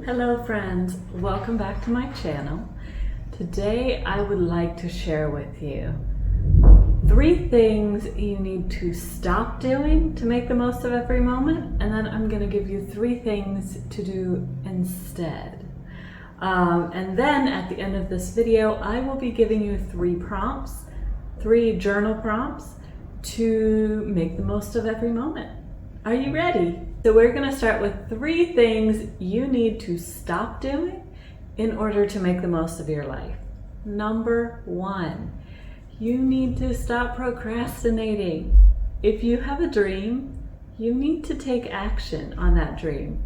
Hello friends, welcome back to my channel. Today I would like to share with you 3 things you need to stop doing to make the most of every moment, and then I'm going to give you 3 things to do instead. And then at the end of this video I will be giving you 3 prompts, 3 journal prompts to make the most of every moment. Are you ready? So we're going to start with 3 things you need to stop doing in order to make the most of your life. Number 1, you need to stop procrastinating. If you have a dream, you need to take action on that dream.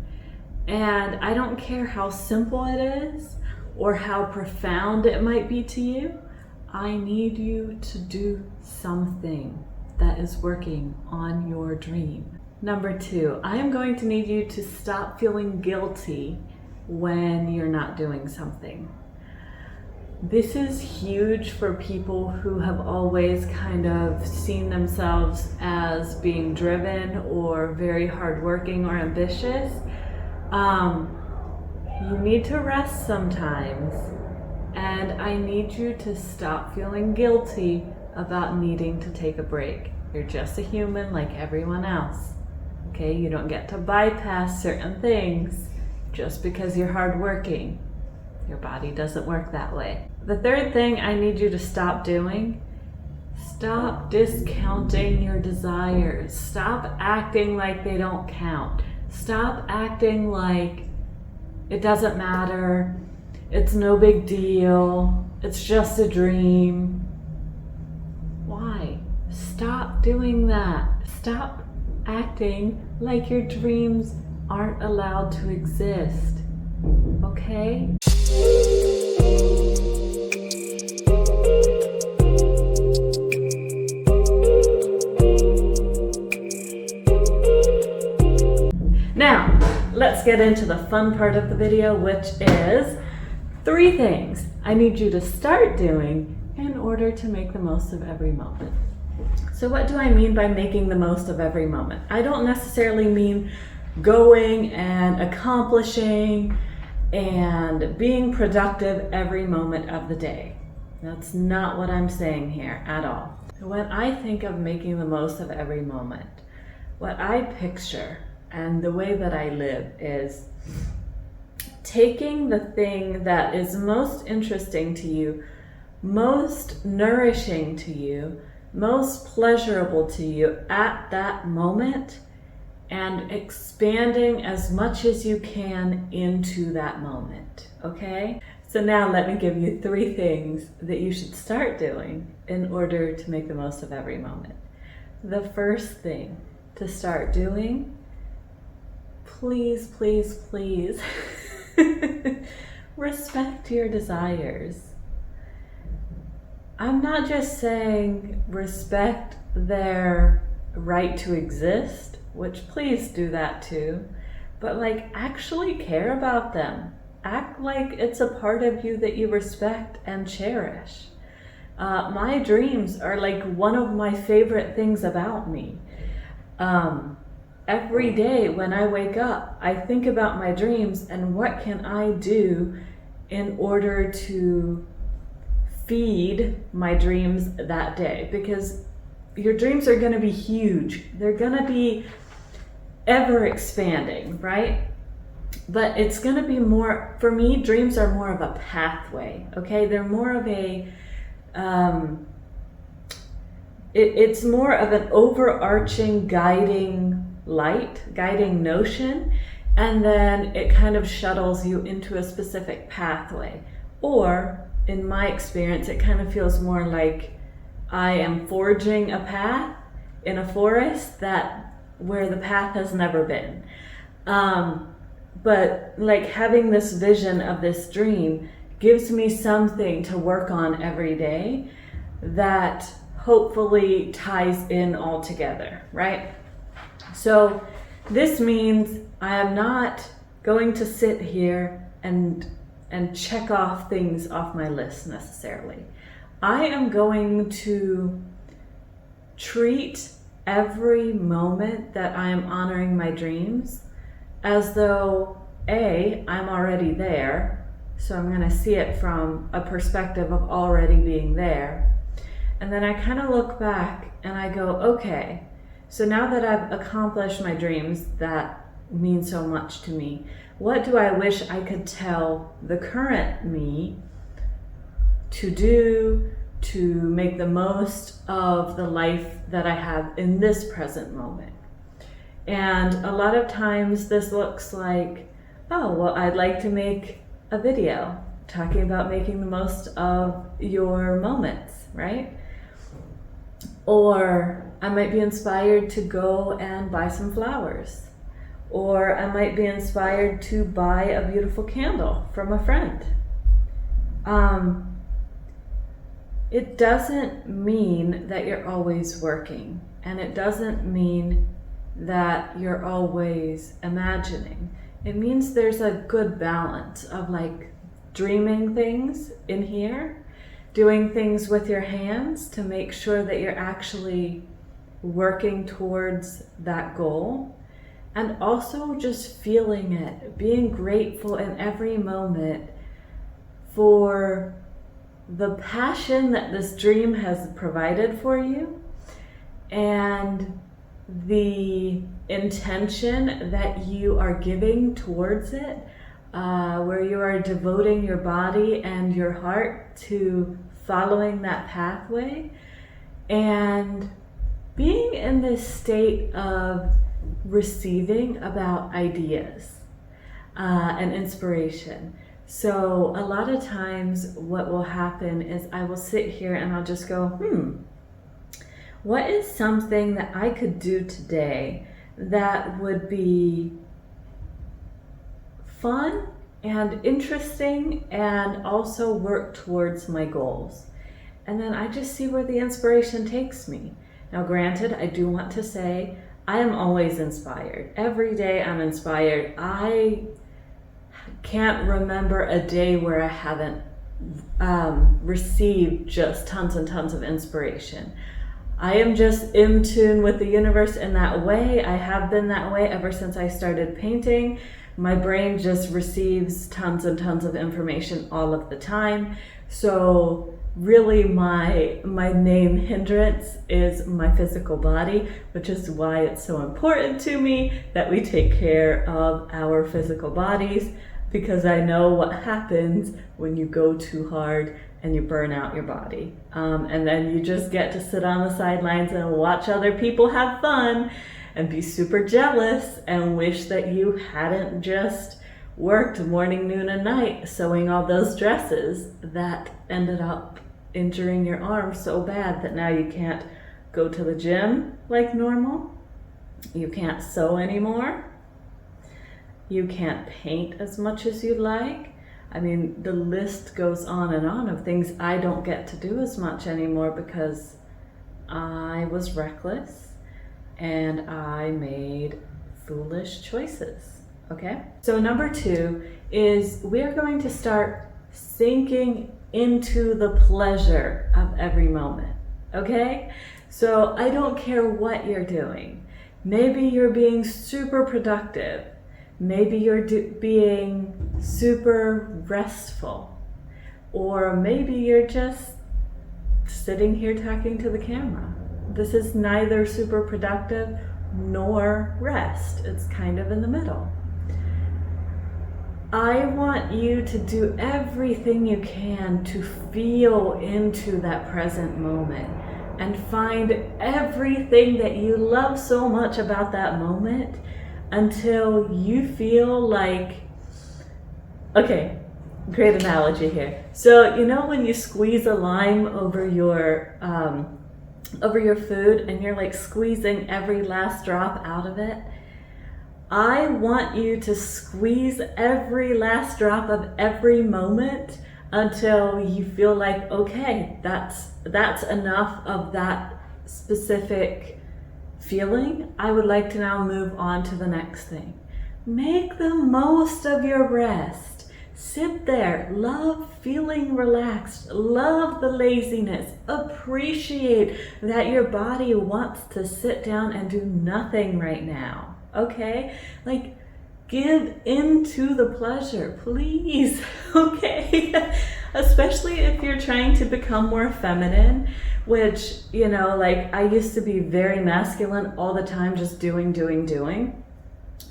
And I don't care how simple it is or how profound it might be to you, I need you to do something that is working on your dream. Number 2, I am going to need you to stop feeling guilty when you're not doing something. This is huge for people who have always kind of seen themselves as being driven or very hardworking or ambitious. You need to rest sometimes, and I need you to stop feeling guilty about needing to take a break. You're just a human like everyone else. Okay, you don't get to bypass certain things just because you're hardworking. Your body doesn't work that way. The 3rd thing I need you to stop doing, stop discounting your desires. Stop acting like they don't count. Stop acting like it doesn't matter, it's no big deal, it's just a dream. Why? Stop doing that. Stop acting like your dreams aren't allowed to exist, okay? Now, let's get into the fun part of the video, which is 3 things I need you to start doing in order to make the most of every moment. So what do I mean by making the most of every moment? I don't necessarily mean going and accomplishing and being productive every moment of the day. That's not what I'm saying here at all. When I think of making the most of every moment, what I picture and the way that I live is taking the thing that is most interesting to you, most nourishing to you, most pleasurable to you at that moment, and expanding as much as you can into that moment, okay? So now let me give you 3 things that you should start doing in order to make the most of every moment. The first thing to start doing, please, please, please, respect your desires. I'm not just saying respect their right to exist, which please do that too, but like actually care about them. Act like it's a part of you that you respect and cherish. My dreams are like one of my favorite things about me. Every day when I wake up, I think about my dreams and what can I do in order to feed my dreams that day, because your dreams are going to be huge. They're going to be ever expanding, right? But it's going to be more, for me, dreams are more of a pathway, okay? They're more of a, it's more of an overarching guiding light, guiding notion, and then it kind of shuttles you into a specific pathway. Or in my experience, it kind of feels more like I am forging a path in a forest where the path has never been. But like having this vision of this dream gives me something to work on every day that hopefully ties in all together, right? So this means I am not going to sit here and check off things off my list necessarily. I am going to treat every moment that I am honoring my dreams as though I'm already there, so I'm going to see it from a perspective of already being there. And then I kind of look back and I go, okay, so now that I've accomplished my dreams that mean so much to me, what do I wish I could tell the current me to do to make the most of the life that I have in this present moment? And a lot of times this looks like, oh, well, I'd like to make a video talking about making the most of your moments, right? Or I might be inspired to go and buy some flowers. Or I might be inspired to buy a beautiful candle from a friend. It doesn't mean that you're always working, and it doesn't mean that you're always imagining. It means there's a good balance of like dreaming things in here, doing things with your hands to make sure that you're actually working towards that goal, and also just feeling it, being grateful in every moment for the passion that this dream has provided for you and the intention that you are giving towards it, where you are devoting your body and your heart to following that pathway, and being in this state of receiving about ideas and inspiration. So a lot of times what will happen is I will sit here and I'll just go, what is something that I could do today that would be fun and interesting and also work towards my goals? And then I just see where the inspiration takes me. Now granted, I do want to say I am always inspired. Every day I'm inspired. I can't remember a day where I haven't received just tons and tons of inspiration. I am just in tune with the universe in that way. I have been that way ever since I started painting. My brain just receives tons and tons of information all of the time. So really my main hindrance is my physical body, which is why it's so important to me that we take care of our physical bodies, because I know what happens when you go too hard and you burn out your body. And then you just get to sit on the sidelines and watch other people have fun and be super jealous and wish that you hadn't just worked morning, noon, and night sewing all those dresses that ended up injuring your arm so bad that now you can't go to the gym like normal. You can't sew anymore. You can't paint as much as you'd like. I mean, the list goes on of things I don't get to do as much anymore because I was reckless and I made foolish choices, okay? So number 2 is we're going to start sinking into the pleasure of every moment, okay? So I don't care what you're doing. Maybe you're being super productive. Maybe you're being super restful, or maybe you're just sitting here talking to the camera. This is neither super productive nor rest. It's kind of in the middle. I want you to do everything you can to feel into that present moment and find everything that you love so much about that moment until you feel like, okay, great analogy here. So you know when you squeeze a lime over your food and you're like squeezing every last drop out of it? I want you to squeeze every last drop of every moment until you feel like, okay, that's enough of that specific feeling. I would like to now move on to the next thing. Make the most of your rest. Sit there, love feeling relaxed, love the laziness, appreciate that your body wants to sit down and do nothing right now, okay? Like, give into the pleasure, please, okay? Especially if you're trying to become more feminine, which, you know, like I used to be very masculine all the time, just doing.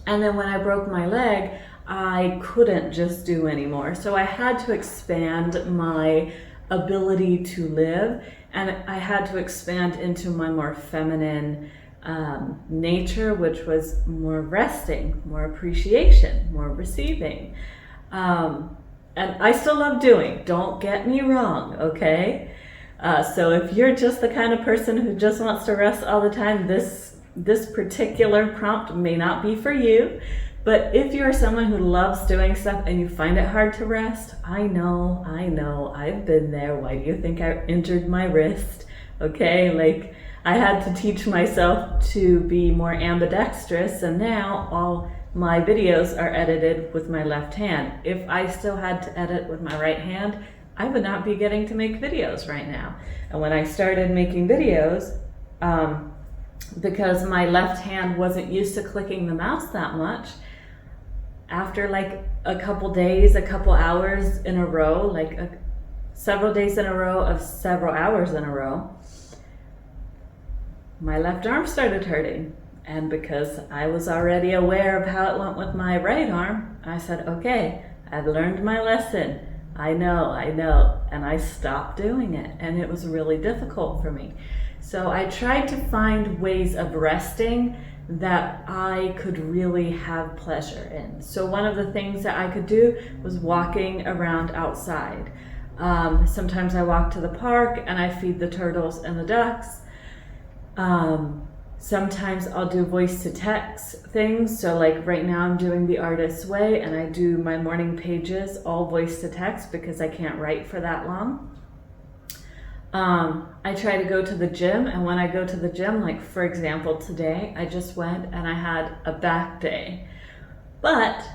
And then when I broke my leg, I couldn't just do anymore. So I had to expand my ability to live, and I had to expand into my more feminine nature, which was more resting, more appreciation, more receiving. And I still love doing, don't get me wrong, okay? So if you're just the kind of person who just wants to rest all the time, this particular prompt may not be for you. But if you're someone who loves doing stuff and you find it hard to rest, I know, I've been there. Why do you think I injured my wrist? Okay, like I had to teach myself to be more ambidextrous, and now all my videos are edited with my left hand. If I still had to edit with my right hand, I would not be getting to make videos right now. And when I started making videos, because my left hand wasn't used to clicking the mouse that much, after like a couple days, a couple hours in a row, like several days in a row of several hours in a row, my left arm started hurting. And because I was already aware of how it went with my right arm, I said, okay, I've learned my lesson. I know, and I stopped doing it, and it was really difficult for me. So I tried to find ways of resting that I could really have pleasure in. So one of the things that I could do was walking around outside. Sometimes I walk to the park and I feed the turtles and the ducks. Sometimes I'll do voice to text things. So like right now I'm doing the artist's way, and I do my morning pages all voice to text because I can't write for that long. I try to go to the gym, and when I go to the gym, like for example today, I just went and I had a back day. But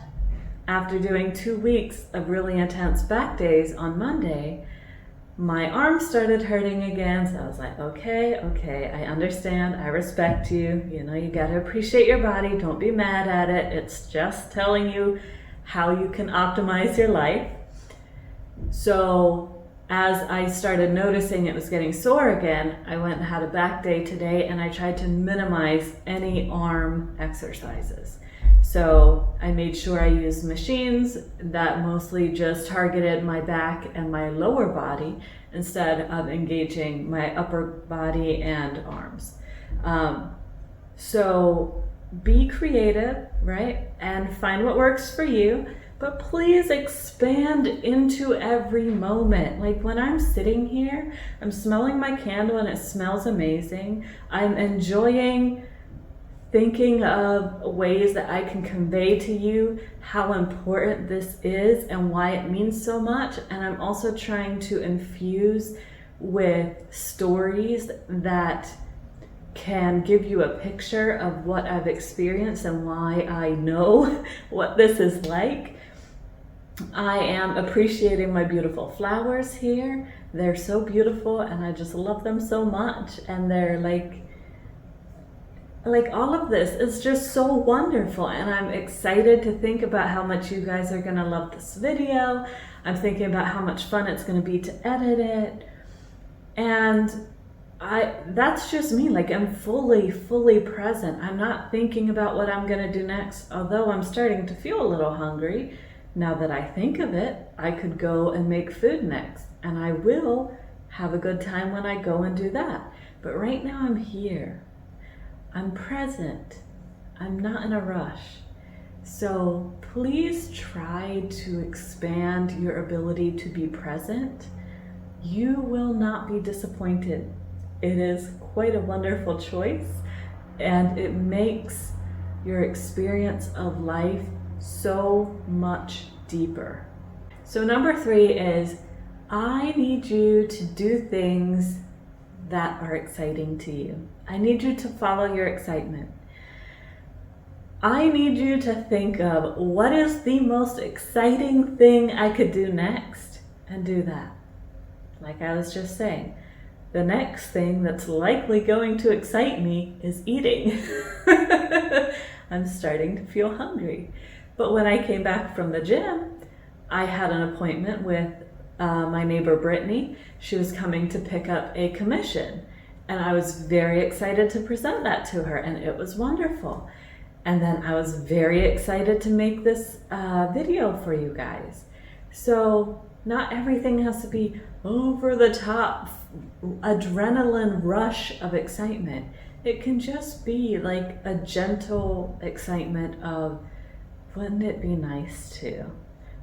after doing 2 weeks of really intense back days on Monday, my arm started hurting again. So I was like, okay, I understand, I respect you. You know, you gotta appreciate your body, don't be mad at it. It's just telling you how you can optimize your life. So as I started noticing it was getting sore again, I went and had a back day today, and I tried to minimize any arm exercises. So I made sure I used machines that mostly just targeted my back and my lower body instead of engaging my upper body and arms. So be creative, right? And find what works for you. But please expand into every moment. Like when I'm sitting here, I'm smelling my candle and it smells amazing. I'm enjoying thinking of ways that I can convey to you how important this is and why it means so much. And I'm also trying to infuse with stories that can give you a picture of what I've experienced and why I know what this is like. I am appreciating my beautiful flowers here. They're so beautiful and I just love them so much. And they're like all of this is just so wonderful. And I'm excited to think about how much you guys are gonna love this video. I'm thinking about how much fun it's gonna be to edit it. And that's just me, like I'm fully present. I'm not thinking about what I'm gonna do next, although I'm starting to feel a little hungry. Now that I think of it, I could go and make food next, and I will have a good time when I go and do that. But right now I'm here. I'm present. I'm not in a rush. So please try to expand your ability to be present. You will not be disappointed. It is quite a wonderful choice, and it makes your experience of life so much deeper. So number 3 is, I need you to do things that are exciting to you. I need you to follow your excitement. I need you to think of what is the most exciting thing I could do next, and do that. Like I was just saying, the next thing that's likely going to excite me is eating. I'm starting to feel hungry. But when I came back from the gym, I had an appointment with my neighbor Brittany. She was coming to pick up a commission, and I was very excited to present that to her, and it was wonderful. And then I was very excited to make this video for you guys. So not everything has to be over the top, adrenaline rush of excitement. It can just be like a gentle excitement of, wouldn't it be nice to?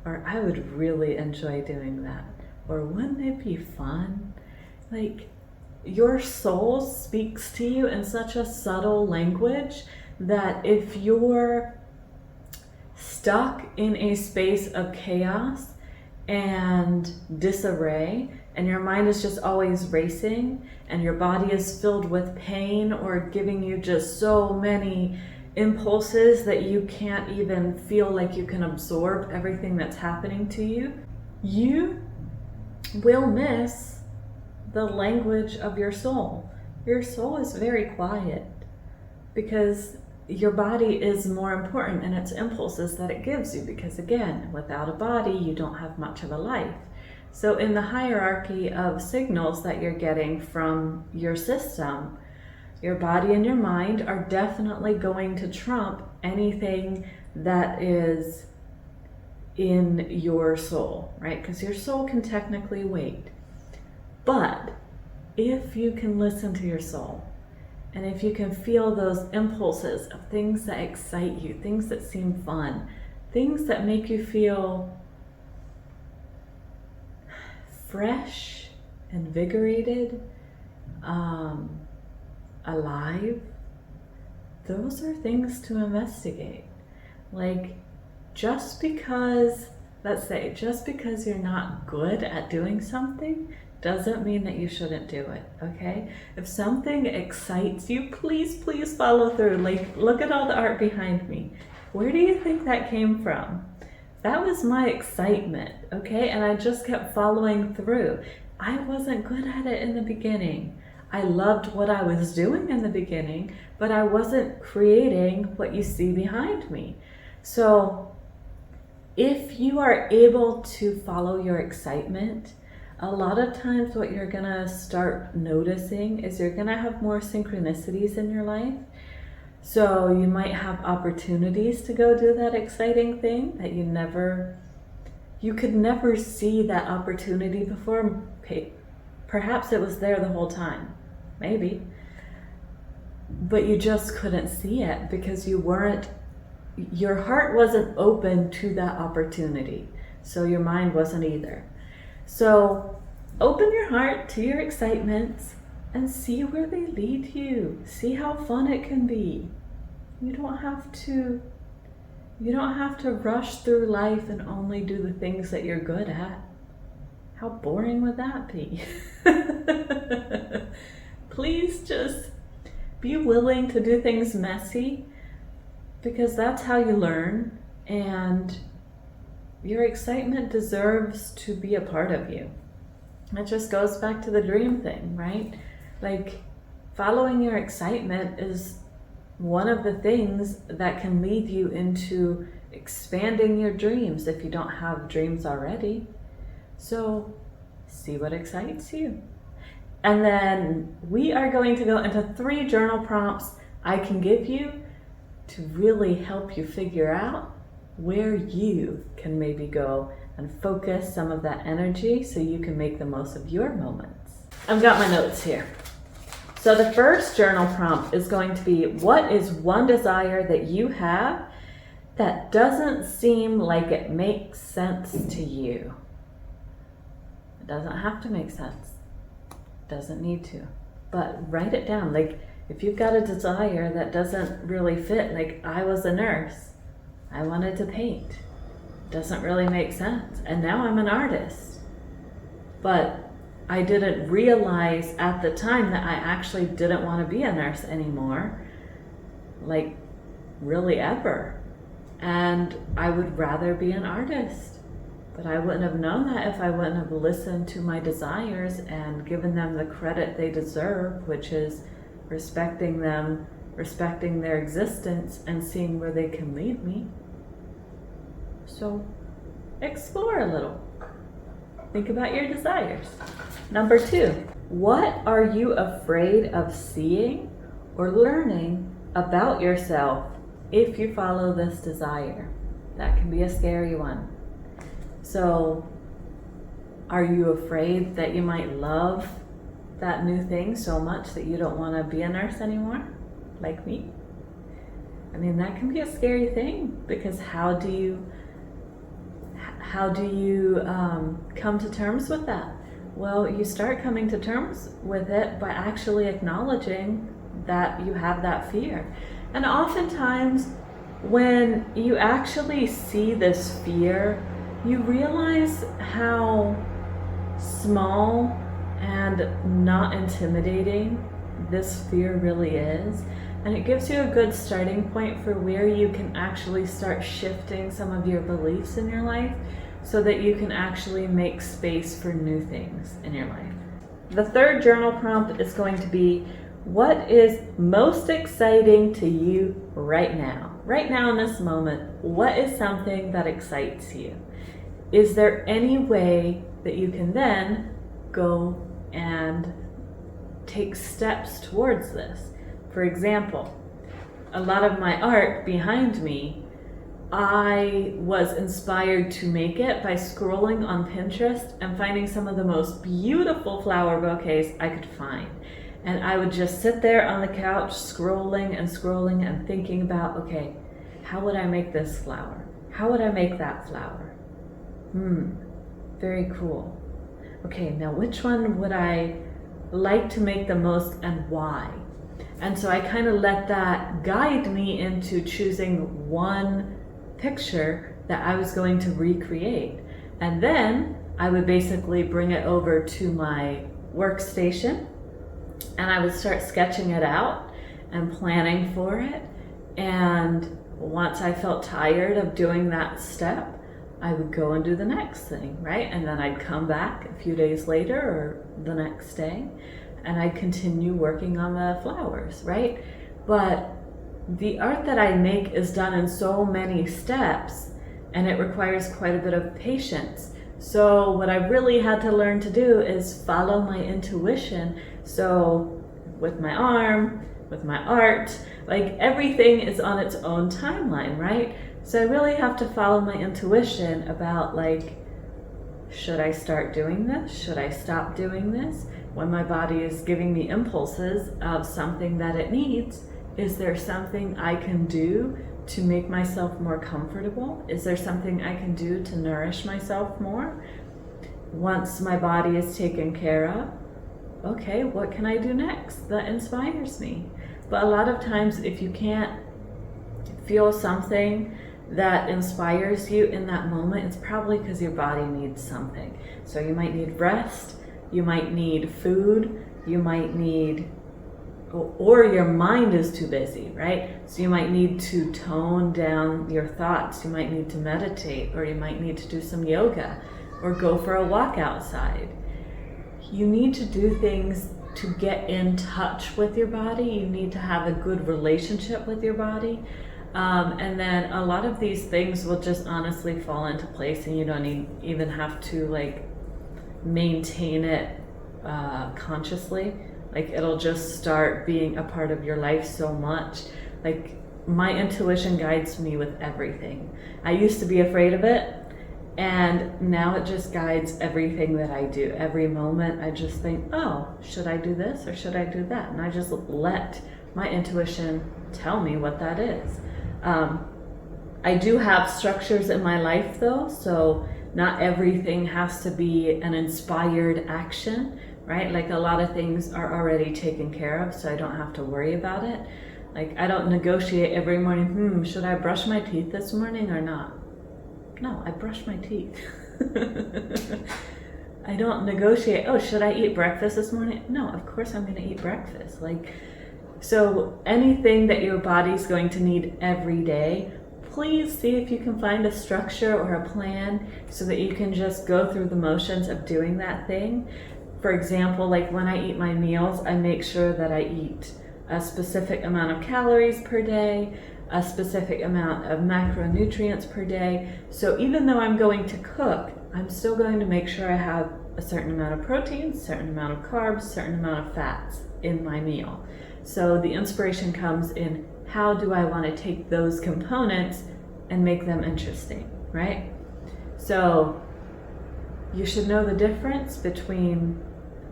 Or I would really enjoy doing that. Or wouldn't it be fun? Like, your soul speaks to you in such a subtle language that if you're stuck in a space of chaos and disarray, and your mind is just always racing, and your body is filled with pain or giving you just so many impulses that you can't even feel like you can absorb everything that's happening to you, you will miss the language of your soul. Your soul is very quiet because your body is more important in its impulses that it gives you, because again, without a body, you don't have much of a life. So in the hierarchy of signals that you're getting from your system, your body and your mind are definitely going to trump anything that is in your soul, right? Because your soul can technically wait. But if you can listen to your soul, and if you can feel those impulses of things that excite you, things that seem fun, things that make you feel fresh, invigorated, alive, those are things to investigate. Like, just because, let's say, just because you're not good at doing something doesn't mean that you shouldn't do it, okay? If something excites you, please follow through. Like, look at all the art behind me. Where do you think that came from? That was my excitement, okay? And I just kept following through. I wasn't good at it in the beginning. I loved what I was doing in the beginning, but I wasn't creating what you see behind me. So if you are able to follow your excitement, a lot of times what you're gonna start noticing is you're gonna have more synchronicities in your life. So you might have opportunities to go do that exciting thing that you could never see that opportunity before. Perhaps it was there the whole time, maybe. But you just couldn't see it because your heart wasn't open to that opportunity. So your mind wasn't either. So open your heart to your excitements and see where they lead you. See how fun it can be. You don't have to rush through life and only do the things that you're good at. How boring would that be? Please just be willing to do things messy, because that's how you learn, and your excitement deserves to be a part of you. It just goes back to the dream thing, right? Like, following your excitement is one of the things that can lead you into expanding your dreams if you don't have dreams already. So see what excites you. And then we are going to go into 3 journal prompts I can give you to really help you figure out where you can maybe go and focus some of that energy so you can make the most of your moments. I've got my notes here. So the first journal prompt is going to be, what is one desire that you have that doesn't seem like it makes sense to you? It doesn't have to make sense. It doesn't need to. But write it down. Like, if you've got a desire that doesn't really fit, like, I was a nurse, I wanted to paint. Doesn't really make sense. And now I'm an artist. But I didn't realize at the time that I actually didn't want to be a nurse anymore, like, really ever. And I would rather be an artist. But I wouldn't have known that if I wouldn't have listened to my desires and given them the credit they deserve, which is respecting them, respecting their existence, and seeing where they can lead me. So explore a little. Think about your desires. Number 2, what are you afraid of seeing or learning about yourself if you follow this desire? That can be a scary one. So, are you afraid that you might love that new thing so much that you don't want to be a nurse anymore, like me? I mean, that can be a scary thing, because how do you come to terms with that? Well, you start coming to terms with it by actually acknowledging that you have that fear. And oftentimes, when you actually see this fear, you realize how small and not intimidating this fear really is. And it gives you a good starting point for where you can actually start shifting some of your beliefs in your life so that you can actually make space for new things in your life. The third journal prompt is going to be, what is most exciting to you right now? Right now in this moment, what is something that excites you? Is there any way that you can then go and take steps towards this? For example, a lot of my art behind me, I was inspired to make it by scrolling on Pinterest and finding some of the most beautiful flower bouquets I could find. And I would just sit there on the couch scrolling and thinking about, okay, how would I make this flower? How would I make that flower? Very cool. Okay, now which one would I like to make the most and why? And so I kind of let that guide me into choosing one picture that I was going to recreate. And then I would basically bring it over to my workstation and I would start sketching it out and planning for it. And once I felt tired of doing that step, I would go and do the next thing, right? And then I'd come back a few days later or the next day and I'd continue working on the flowers, right? But the art that I make is done in so many steps and it requires quite a bit of patience. So what I really had to learn to do is follow my intuition. So with my arm, with my art, like everything is on its own timeline, right? So I really have to follow my intuition about like, should I start doing this? Should I stop doing this? When my body is giving me impulses of something that it needs, is there something I can do to make myself more comfortable? Is there something I can do to nourish myself more? Once my body is taken care of, okay, what can I do next that inspires me? But a lot of times if you can't feel something that inspires you in that moment, it's probably because your body needs something. So you might need rest, you might need food, you might need, or your mind is too busy, right? So you might need to tone down your thoughts, you might need to meditate, or you might need to do some yoga, or go for a walk outside. You need to do things to get in touch with your body. You need to have a good relationship with your body. And then a lot of these things will just honestly fall into place and you don't even have to like maintain it consciously. Like it'll just start being a part of your life so much. Like my intuition guides me with everything. I used to be afraid of it and now it just guides everything that I do. Every moment I just think, oh, should I do this or should I do that? And I just let my intuition tell me what that is. I do have structures in my life though, so not everything has to be an inspired action, right? Like a lot of things are already taken care of, so I don't have to worry about it. Like I don't negotiate every morning, should I brush my teeth this morning or not? No, I brush my teeth. I don't negotiate, oh, should I eat breakfast this morning? No, of course I'm gonna eat breakfast. Like, so anything that your body's going to need every day, please see if you can find a structure or a plan so that you can just go through the motions of doing that thing. For example, like when I eat my meals, I make sure that I eat a specific amount of calories per day. a specific amount of macronutrients per day. So even though I'm going to cook, I'm still going to make sure I have a certain amount of protein, certain amount of carbs, certain amount of fats in my meal. So the inspiration comes in how do I want to take those components and make them interesting, right? So you should know the difference between,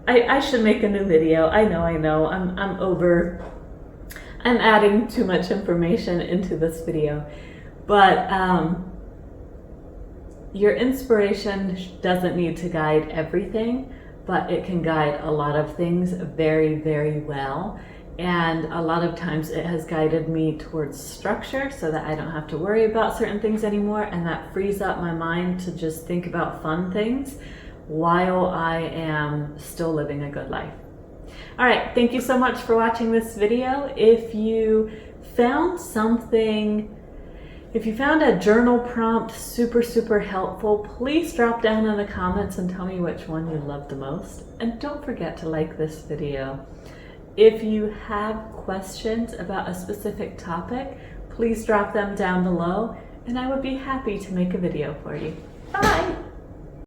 I should make a new video. I know, I'm adding too much information into this video, but your inspiration doesn't need to guide everything, but it can guide a lot of things very, very well. And a lot of times it has guided me towards structure so that I don't have to worry about certain things anymore, and that frees up my mind to just think about fun things while I am still living a good life. All right, thank you so much for watching this video. If you found a journal prompt super helpful, please drop down in the comments and tell me which one you loved the most. And don't forget to like this video. If you have questions about a specific topic, please drop them down below and I would be happy to make a video for you. Bye!